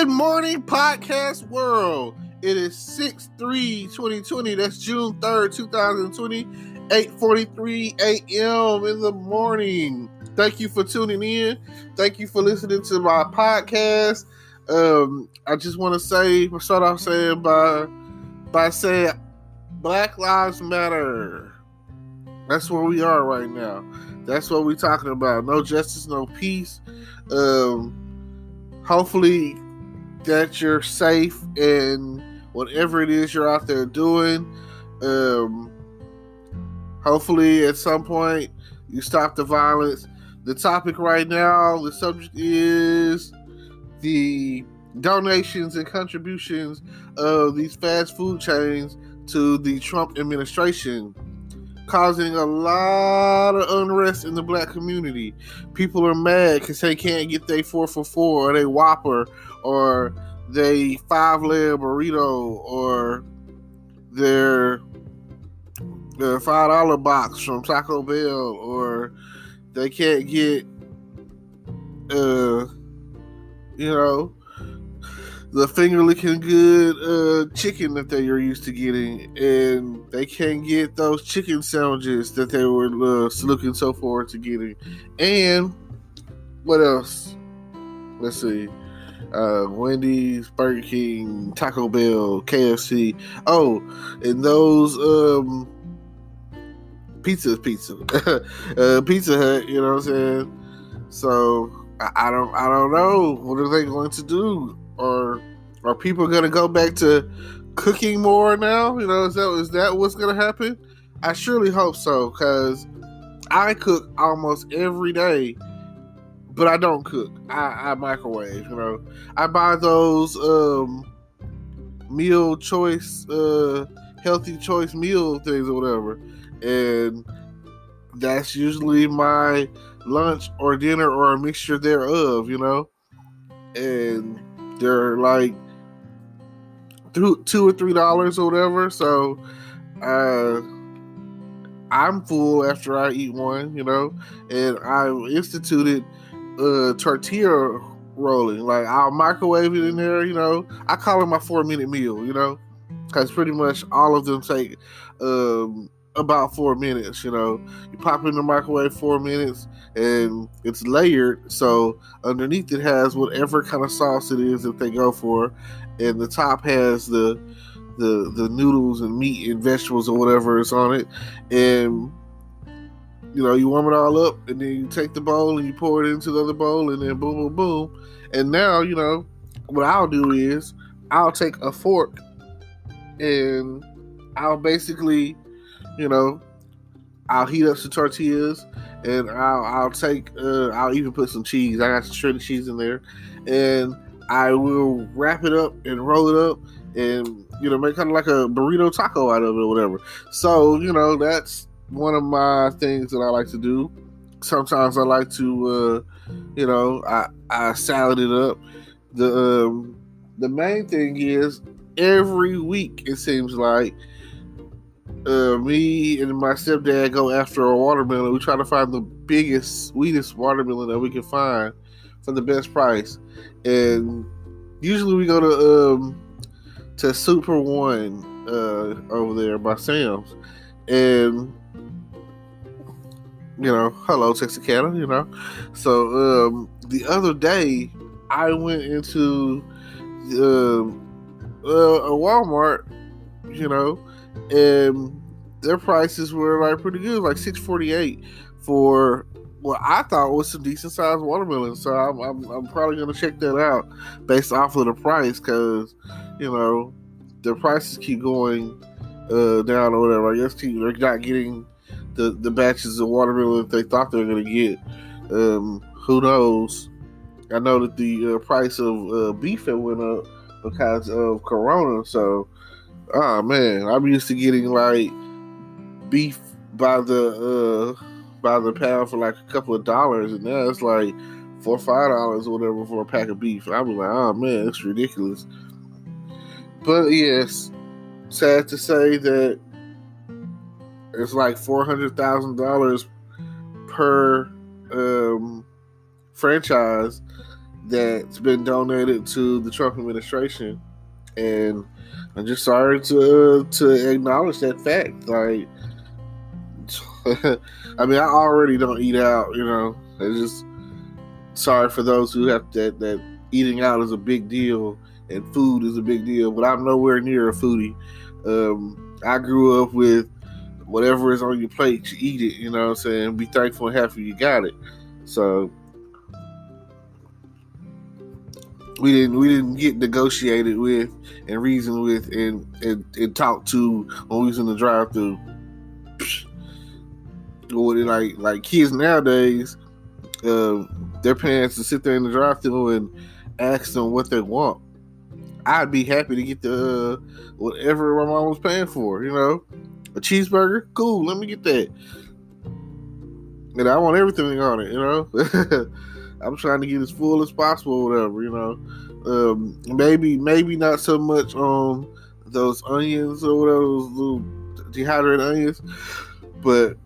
Good morning, podcast world. It is 6/3/2020. That's June 3rd, 2020, 8:43 a.m. in the morning. Thank you for tuning in. Thank you for listening to my podcast. I just want to start off saying by saying Black Lives Matter. That's where we are right now. That's what we're talking about. No justice, no peace. Hopefully that you're safe and whatever it is you're out there doing. Hopefully at some point you stop the violence. The topic right now, the subject is the donations and contributions of these fast food chains to the Trump administration, causing a lot of unrest in the black community. People are mad because they can't get their 4 for $4 or their Whopper or their 5-layer burrito or their $5 box from Taco Bell, or they can't get the finger-licking good chicken that they are used to getting, and they can't get those chicken sandwiches that they were looking so forward to getting. And what else? Let's see. Wendy's, Burger King, Taco Bell, KFC. Oh, and those Pizza Hut. You know what I'm saying? So I don't know. What are they going to do? Or are people going to go back to cooking more now? You know, is that what's going to happen? I surely hope so, because I cook almost every day, but I don't cook. I microwave, you know. I buy those meal choice, healthy choice meal things or whatever, and that's usually my lunch or dinner or a mixture thereof, you know. And they're like $2 or $3 or whatever. So I'm full after I eat one, you know. And I instituted tortilla rolling. Like, I'll microwave it in there, you know. I call it my 4-minute meal, you know, because pretty much all of them take about 4 minutes, you know. You pop it in the microwave 4 minutes, and it's layered, so underneath it has whatever kind of sauce it is that they go for, and the top has the noodles and meat and vegetables or whatever is on it. And you know, you warm it all up, and then you take the bowl and you pour it into the other bowl, and then boom, boom, boom. And now, you know, what I'll do is I'll take a fork and I'll basically, you know, I'll heat up some tortillas, and I'll even put some cheese. I got some shredded cheese in there, and I will wrap it up and roll it up, and you know, make kind of like a burrito taco out of it or whatever. So, you know, that's one of my things that I like to do. Sometimes I like to, you know, I salad it up. The main thing is every week it seems like me and my stepdad go after a watermelon. We try to find the biggest, sweetest watermelon that we can find for the best price. And usually we go to Super One over there by Sam's. And you know, hello Texarkana, you know. So the other day I went into a Walmart, you know, and their prices were like pretty good, like $6.48 for what I thought was some decent sized watermelon. So I'm probably gonna check that out based off of the price, because you know the prices keep going down or whatever. I guess they're not getting the batches of watermelon that they thought they were gonna get. Who knows? I know that the price of beef had went up because of Corona. So, oh man, I'm used to getting like beef by the pound for like a couple of dollars, and now it's like $4 or $5 or whatever for a pack of beef. I'm like, oh man, it's ridiculous. But yes, sad to say that it's like $400,000 per franchise, that's been donated to the Trump administration, and I'm just sorry to acknowledge that fact. Like, I mean, I already don't eat out, you know. It's just sorry for those who have that eating out is a big deal and food is a big deal, but I'm nowhere near a foodie. I grew up with whatever is on your plate, you eat it, you know what I'm saying? Be thankful and happy you got it. So we didn't get negotiated with and reasoned with and talked to when we was in the drive-thru. Like kids nowadays, their parents to sit there in the drive-thru and ask them what they want. I'd be happy to get the whatever my mom was paying for, you know. A cheeseburger, cool, let me get that. And I want everything on it, you know. I'm trying to get as full as possible, or whatever, you know. Maybe not so much on those onions or whatever, those little dehydrated onions. But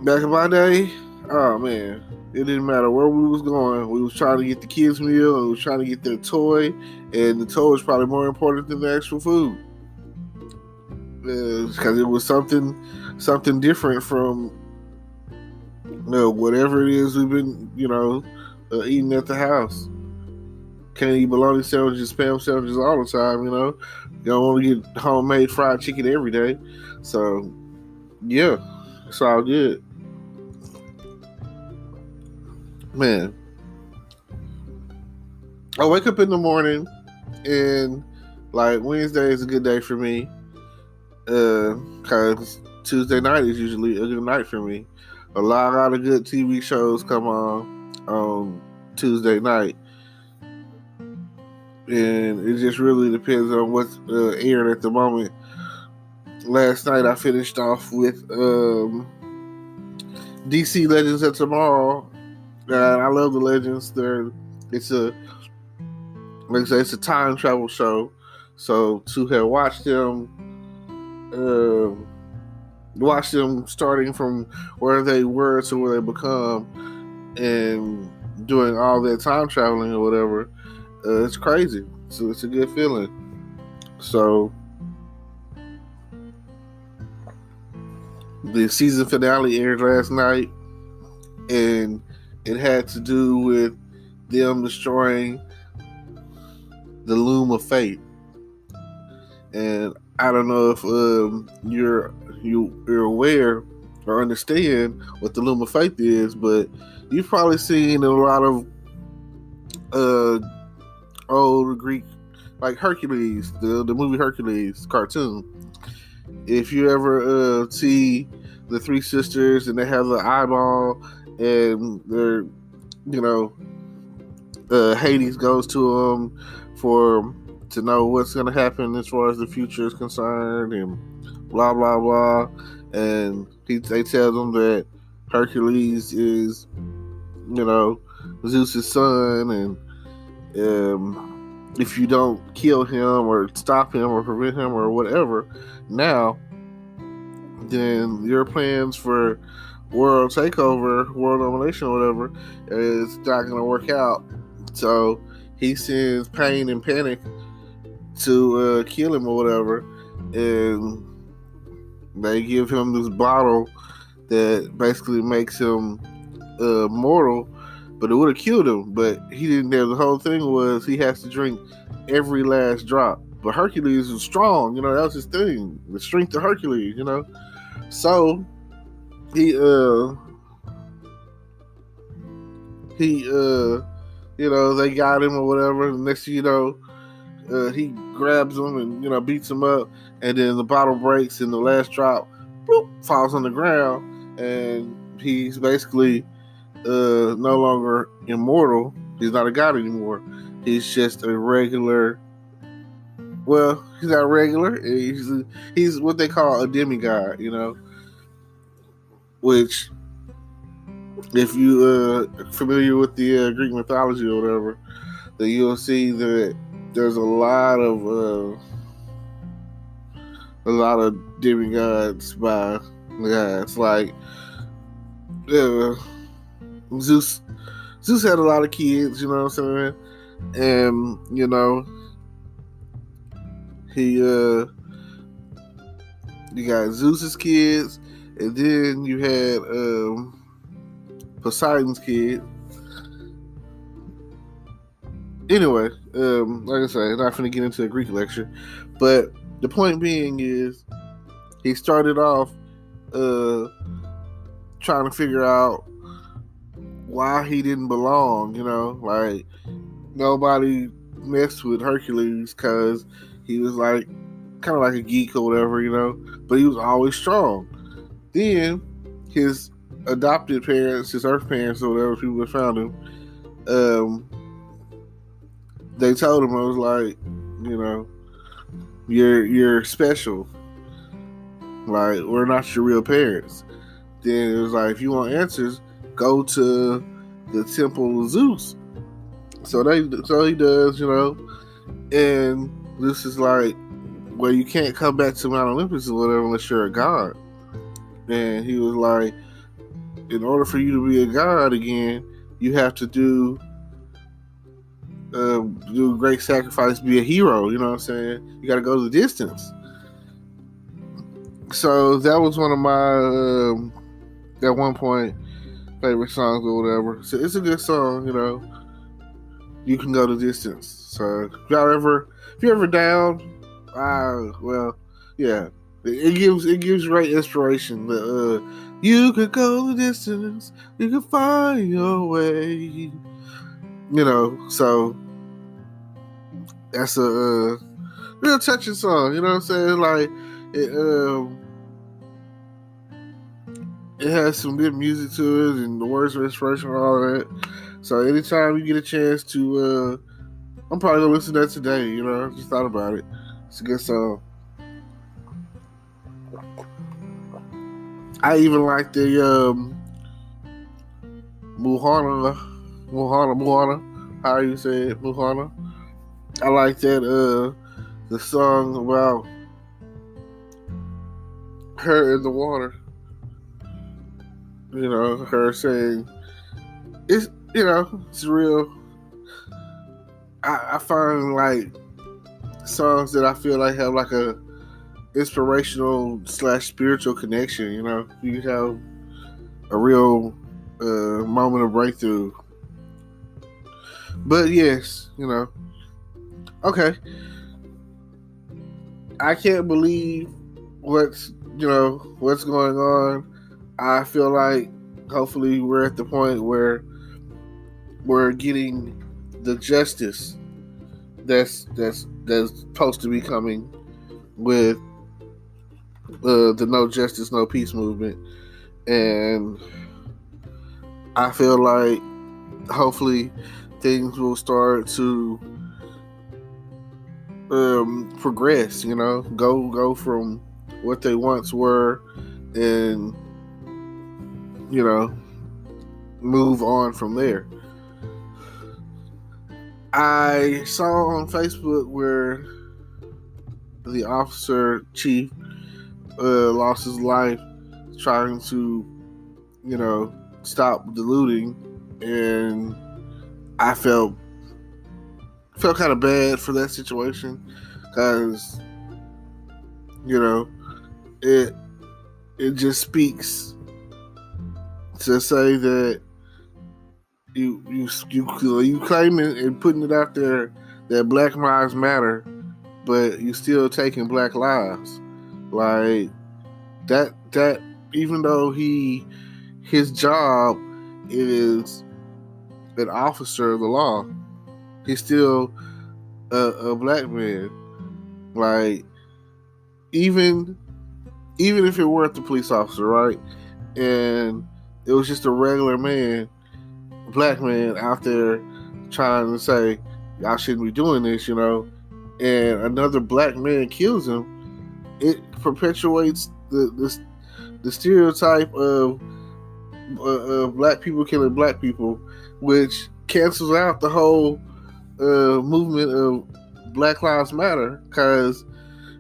back in my day, oh man, it didn't matter where we was going. We was trying to get the kids' meal, and we was trying to get their toy, and the toy was probably more important than the actual food. Because it was something different from whatever it is we've been, eating at the house. Can't eat bologna sandwiches, spam sandwiches all the time, you know. You don't want to get homemade fried chicken every day. So, yeah, it's all good. Man, I wake up in the morning, and like Wednesday is a good day for me. Because Tuesday night is usually a good night for me. A lot of good TV shows come on Tuesday night, and it just really depends on what's aired at the moment. Last night I finished off with DC Legends of Tomorrow. I love the Legends. It's a time travel show. So to have watched them starting from where they were to where they become, and doing all that time traveling or whatever, it's crazy. So it's a good feeling. So the season finale aired last night, and it had to do with them destroying the Loom of Fate. And I don't know if you're aware or understand what the Loom of Fate is, but you've probably seen a lot of old Greek, like Hercules, the movie Hercules cartoon. If you ever see the three sisters and they have the eyeball, and they're, Hades goes to them to know what's going to happen as far as the future is concerned, and blah blah blah, and they tell them that Hercules is, Zeus's son, and if you don't kill him or stop him or prevent him or whatever now, then your plans for world takeover, world domination, or whatever, is not going to work out. So he sends Pain and Panic to kill him or whatever, and they give him this bottle that basically makes him mortal, but it would have killed him, but he didn't have. The whole thing was he has to drink every last drop. But Hercules was strong, that was his thing, the strength of Hercules, So he they got him or whatever. The next thing you know, he grabs him and beats him up, and then the bottle breaks and the last drop falls on the ground, and he's basically no longer immortal. He's not a god anymore. He's just a regular. Well, he's not regular. He's what they call a demigod, which, if you are familiar with the Greek mythology or whatever, then you'll see that there's a lot of demigods by gods. Like Zeus Zeus had a lot of kids, you know what I'm saying? And, you know, you got Zeus's kids, and then you had Poseidon's kid. Anyway, like I said, not going to get into a Greek lecture, but the point being is he started off trying to figure out why he didn't belong, you know, like nobody messed with Hercules because he was like kind of like a geek or whatever, you know, but he was always strong. Then his adopted parents, his earth parents or whatever, people that found him, they told him, I was like, you know, you're special. Like, we're not your real parents. Then it was like, if you want answers, go to the temple of Zeus. So he does, you know, and this is like, well, you can't come back to Mount Olympus or whatever unless you're a god. And he was like, in order for you to be a god again, you have to do a great sacrifice, be a hero, you know what I'm saying? You got to go the distance. So that was one of my, at one point, favorite songs or whatever. So it's a good song, you know. You can go the distance. So if you're ever down, well, yeah, it gives great inspiration. You could go the distance, you can find your way. You know, so that's a real touching song. You know what I'm saying? Like it has some good music to it, and the words are inspirational and all of that. So anytime you get a chance to, I'm probably gonna listen to that today. You know, just thought about it. It's a good song. I even like the Muhana. How you say it, Muhana? I like that the song about her in the water. You know, her saying it's, you know, it's real. I find like songs that I feel like have like a inspirational / spiritual connection. You know, you have a real moment of breakthrough. But yes, you know, okay. I can't believe what's going on. I feel like hopefully we're at the point where we're getting the justice that's supposed to be coming with the No Justice, No Peace movement. And I feel like hopefully things will start to progress, you know, go from what they once were and, you know, move on from there. I saw on Facebook where the officer chief lost his life trying to, you know, stop the looting, and I felt kind of bad for that situation because, you know, it just speaks to say that you claiming and putting it out there that Black Lives Matter, but you still taking Black lives. Like that even though his job is an officer of the law, he's still a Black man. Like even if it weren't the police officer, right, and it was just a regular man, Black man out there trying to say y'all shouldn't be doing this, you know, and another Black man kills him, it perpetuates the stereotype of Black people killing Black people, which cancels out the whole movement of Black Lives Matter, because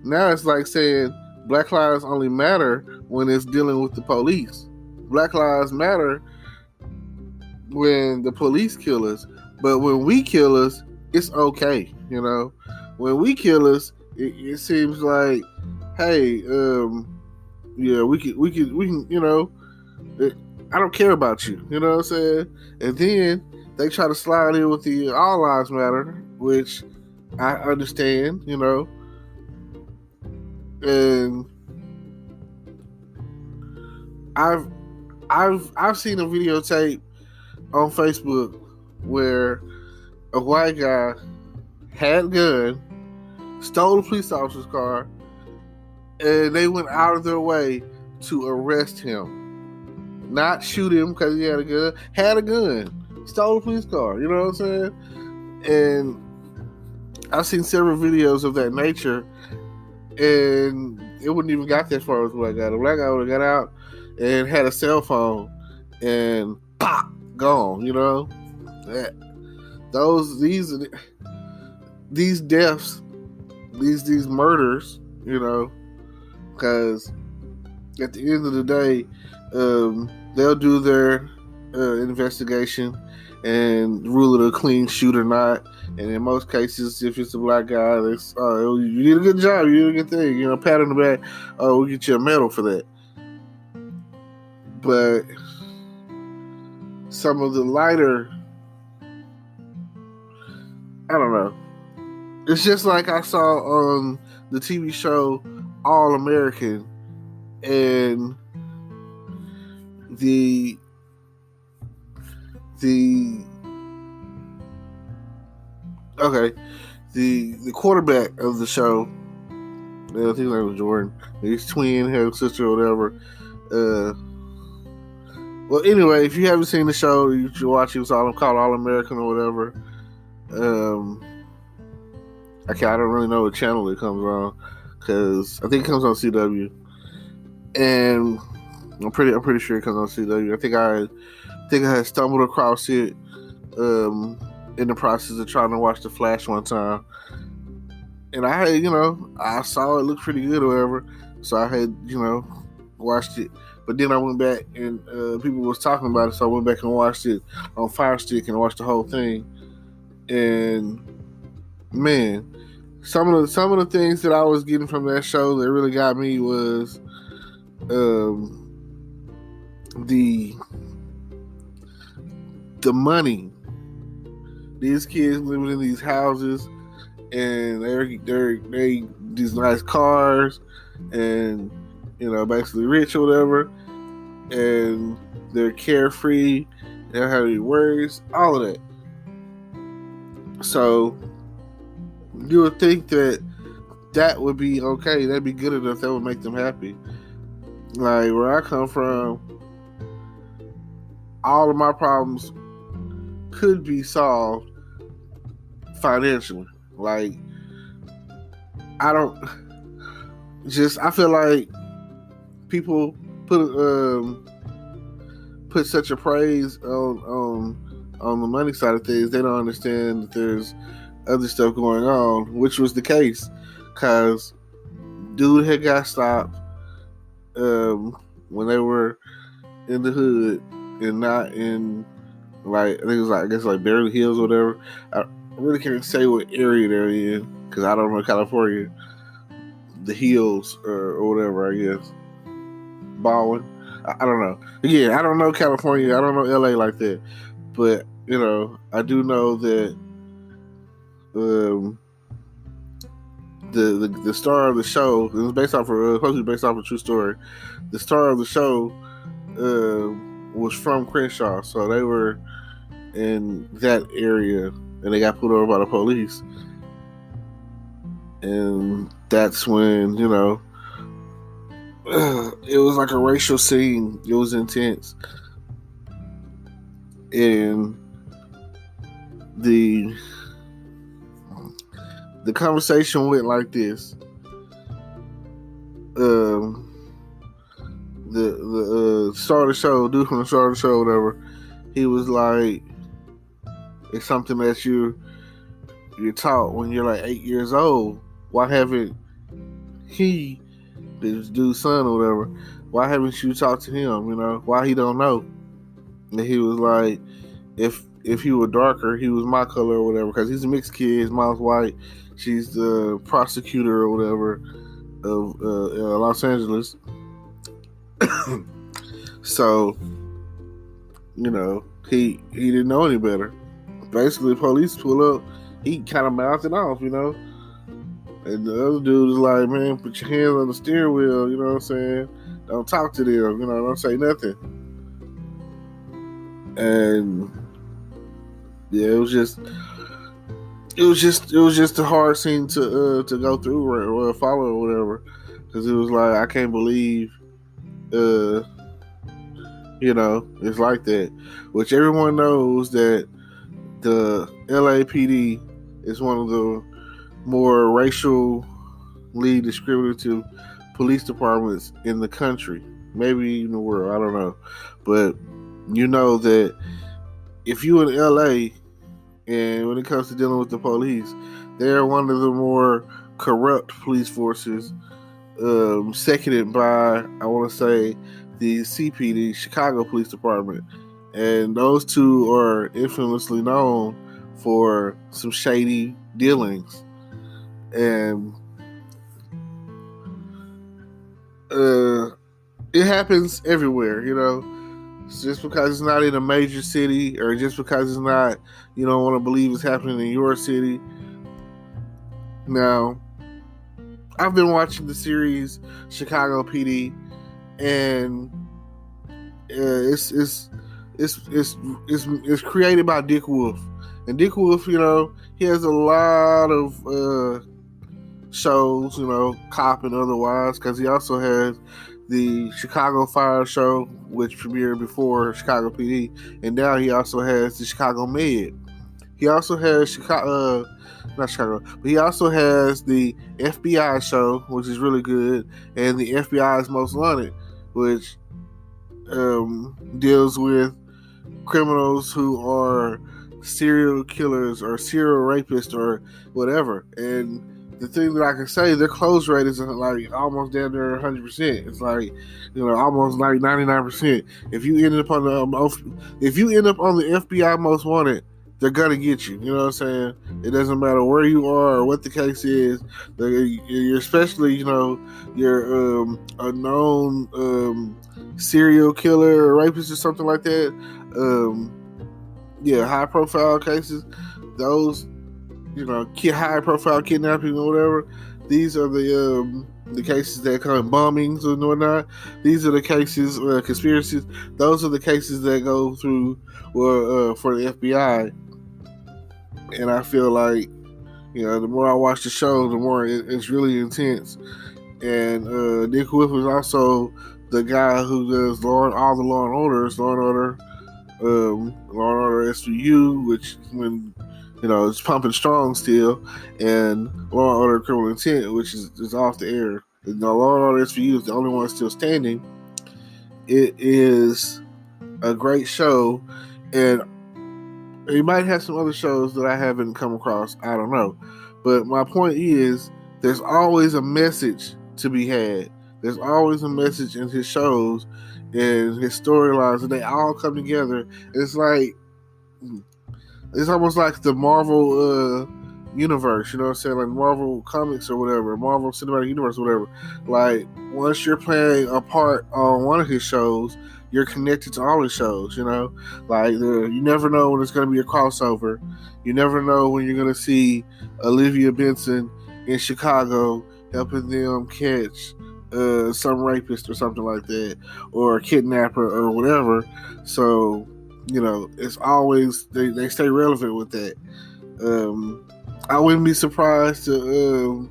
now it's like saying Black lives only matter when it's dealing with the police. Black Lives Matter when the police kill us, but when we kill us, it's okay. When we kill us, it seems like, hey, yeah, we can. I don't care about you. You know what I'm saying? And then they try to slide in with the all lives matter, which I understand. And I've seen a videotape on Facebook where a white guy had a gun, stole a police officer's car, and they went out of their way to arrest him. Not shoot him because he had a gun, stole a police car, you know what I'm saying? And I've seen several videos of that nature, and it wouldn't even got that far as the black guy. The black guy would have got out and had a cell phone and pop, gone, these deaths, these murders, because at the end of the day, they'll do their investigation and rule it a clean shoot or not. And in most cases, if it's a black guy, it's, you did a good job, you did a good thing, pat on the back, we'll get you a medal for that. But some of the lighter, I don't know. It's just like I saw on the TV show All American, and the quarterback of the show, I think his name was Jordan. His twin, his sister, or whatever. Well, anyway, if you haven't seen the show, you should watch it. It's called All American or whatever. I don't really know what channel it comes on, because I think it comes on CW, and I'm pretty sure it comes on CW. I think I had stumbled across it in the process of trying to watch The Flash one time, and I had, I saw it looked pretty good or whatever, so I had, watched it. But then I went back and people was talking about it, so I went back and watched it on Fire Stick and watched the whole thing. And man, some of the things that I was getting from that show that really got me was the money. These kids living in these houses, and they're these nice cars, and basically rich or whatever, and they're carefree, they don't have any worries, all of that. So you would think that would be okay, that'd be good enough, that would make them happy. Like, where I come from, all of my problems could be solved financially. Like, I feel like people put such a praise on the money side of things. They don't understand that there's other stuff going on, which was the case, because dude had got stopped when they were in the hood and not in, like, I think it was I guess Beverly Hills or whatever. I really can't say what area they're in because I don't know California. The hills or whatever, I guess. Baldwin. I don't know. Again, I don't know California. I don't know LA like that. But, I do know that the star of the show, it was supposed to be based off a true story. The star of the show was from Crenshaw, so they were in that area and they got pulled over by the police. And that's when, it was like a racial scene. It was intense. And the conversation went like this. The star of the show, dude from the star of the show, whatever, he was like, it's something that you're taught when you're like 8 years old. Why haven't this dude's son or whatever, why haven't you talked to him? Why he don't know? And he was like, if he were darker, he was my color or whatever. Because he's a mixed kid. His mom's white. She's the prosecutor or whatever of Los Angeles. So, he didn't know any better. Basically, the police pull up. He kind of mouthed it off, And the other dude is like, man, put your hands on the steering wheel, you know what I'm saying? Don't talk to them, don't say nothing. And yeah, it was just a hard scene to go through or follow or whatever, because it was like, I can't believe, it's like that. Which everyone knows that the LAPD is one of the more racially discriminative police departments in the country, maybe in the world, I don't know. But that if you in LA, and when it comes to dealing with the police, they're one of the more corrupt police forces, seconded by, I want to say, the CPD, Chicago Police Department. And those two are infamously known for some shady dealings. And it happens everywhere, just because it's not in a major city, or just because it's not, you don't want to believe it's happening in your city. Now, I've been watching the series Chicago PD, and it's created by Dick Wolf. And Dick Wolf, he has a lot of shows, cop and otherwise, because he also has the Chicago Fire Show, which premiered before Chicago PD, and now he also has the Chicago Med. He also has not Chicago, but he also has the FBI show, which is really good, and the FBI's Most Wanted, which deals with criminals who are serial killers or serial rapists or whatever. And the thing that I can say, their close rate is like almost down there 100%. It's like, almost like 99%. If you end up on the FBI Most Wanted, they're gonna get you. You know what I'm saying? It doesn't matter where you are or what the case is. You're especially, you're a known serial killer or rapist or something like that. High profile cases. Those, high profile kidnapping or whatever. These are the cases that come bombings and whatnot. These are the cases, conspiracies. Those are the cases that go through for the FBI. And I feel like, the more I watch the show, the more it's really intense. And Dick Wolf is also the guy who does all the Law and Orders, Law and Order SVU, which when it's pumping strong still, and Law and Order Criminal Intent, which is off the air. And the Law and Order SVU is the only one still standing. It is a great show, and you might have some other shows that I haven't come across. I don't know. But my point is, there's always a message to be had. There's always a message in his shows and his storylines, and they all come together. It's almost like the Marvel universe, you know what I'm saying? Like Marvel Comics or whatever, Marvel Cinematic Universe or whatever. Like, once you're playing a part on one of his shows, you're connected to all his shows, Like, you never know when it's going to be a crossover. You never know when you're going to see Olivia Benson in Chicago helping them catch some rapist or something like that, or a kidnapper or whatever. So, it's always, they stay relevant with that. I wouldn't be surprised to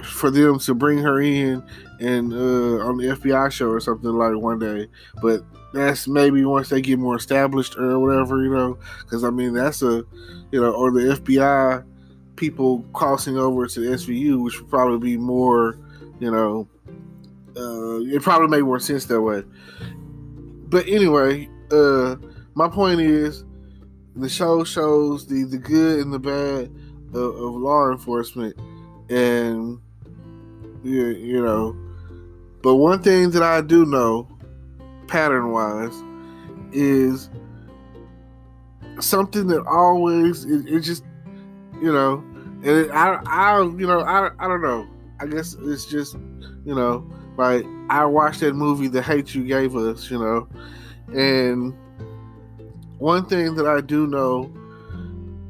for them to bring her in and on the FBI show or something like one day. But that's maybe once they get more established or whatever, because that's or the FBI people crossing over to the SVU, which would probably be more, it probably made more sense that way. But anyway, my point is, the show shows the good and the bad of law enforcement, and but one thing that I do know, pattern wise, is something that always it just, you know, and I don't know. I guess it's just, like I watched that movie, The Hate You Gave Us, and one thing that I do know,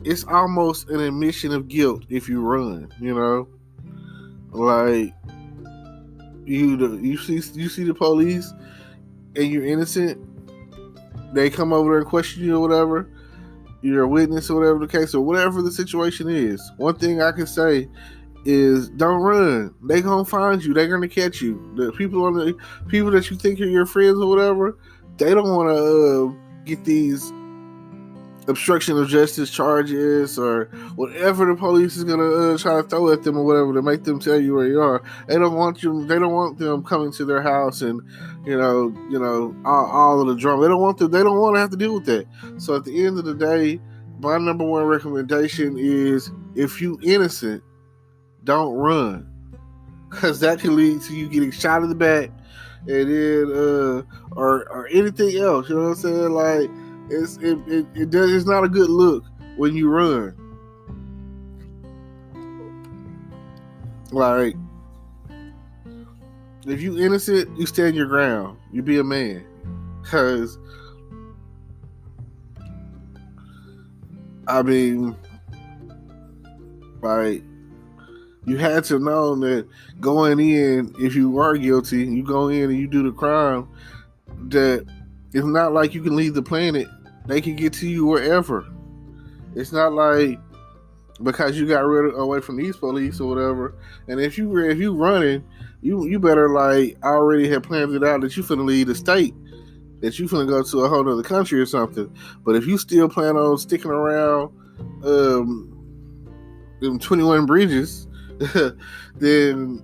it's almost an admission of guilt if you run, like you see the police and you're innocent, they come over there and question you or whatever, you're a witness or whatever the case or whatever the situation is. One thing I can say is don't run. They gonna find you. They're gonna catch you. The people that you think are your friends or whatever, they don't want to get these obstruction of justice charges or whatever the police is gonna try to throw at them or whatever to make them tell you where you are. They don't want them coming to their house and all of the drama. They don't want to have to deal with that. So at the end of the day, my number one recommendation is, if you innocent, don't run, because that can lead to you getting shot in the back, and then or anything else. You know what I'm saying? Like, it's not a good look when you run. Like, if you innocent, you stand your ground. You be a man, because I mean, like, you had to know that going in, if you are guilty, you go in and you do the crime, that it's not like you can leave the planet. They can get to you wherever. It's not like because you got away from these police or whatever. And if you running, you better like already have planned it out that you finna leave the state, that you finna go to a whole other country or something. But if you still plan on sticking around them 21 bridges, then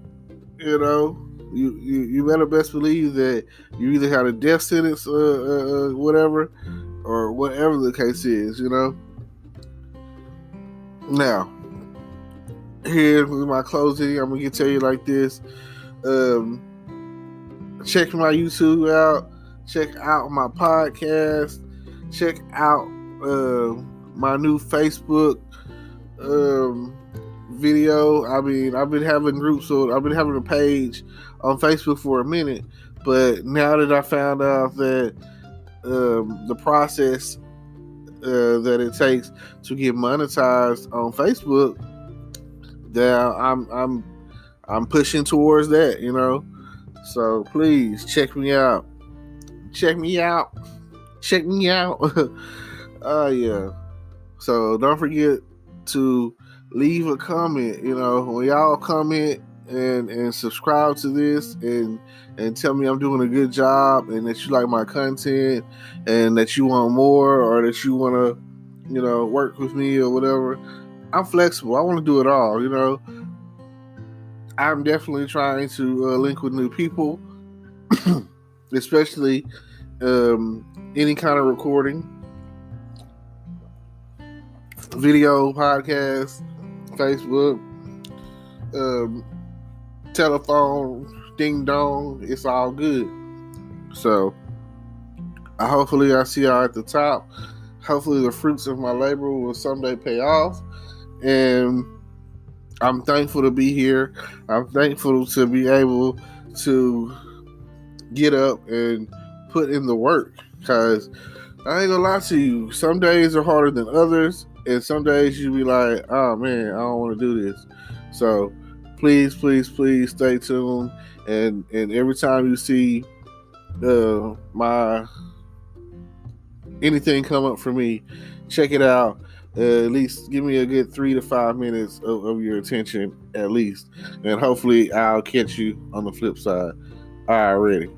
you better best believe that you either had a death sentence whatever, or whatever the case is, Now, here's my closing. I'm gonna tell you like this. Check my YouTube out. Check out my podcast. Check out my new Facebook video. I mean, I've been having groups, so I've been having a page on Facebook for a minute, but now that I found out that the process that it takes to get monetized on Facebook, that I'm pushing towards that, So please check me out. Yeah. So don't forget to leave a comment. When y'all comment and subscribe to this and tell me I'm doing a good job and that you like my content and that you want more, or that you want to work with me or whatever. I'm flexible. I want to do it all. I'm definitely trying to link with new people, especially any kind of recording, video, podcast, Facebook, telephone, ding dong, it's all good. So hopefully I see y'all at the top. Hopefully the fruits of my labor will someday pay off, and I'm thankful to be here. I'm thankful to be able to get up and put in the work, because I ain't gonna lie to you, some days are harder than others, and some days you be like, oh man, I don't want to do this. So please stay tuned, and every time you see my anything come up for me, check it out. At least give me a good 3 to 5 minutes of your attention at least, and hopefully I'll catch you on the flip side. All right, ready.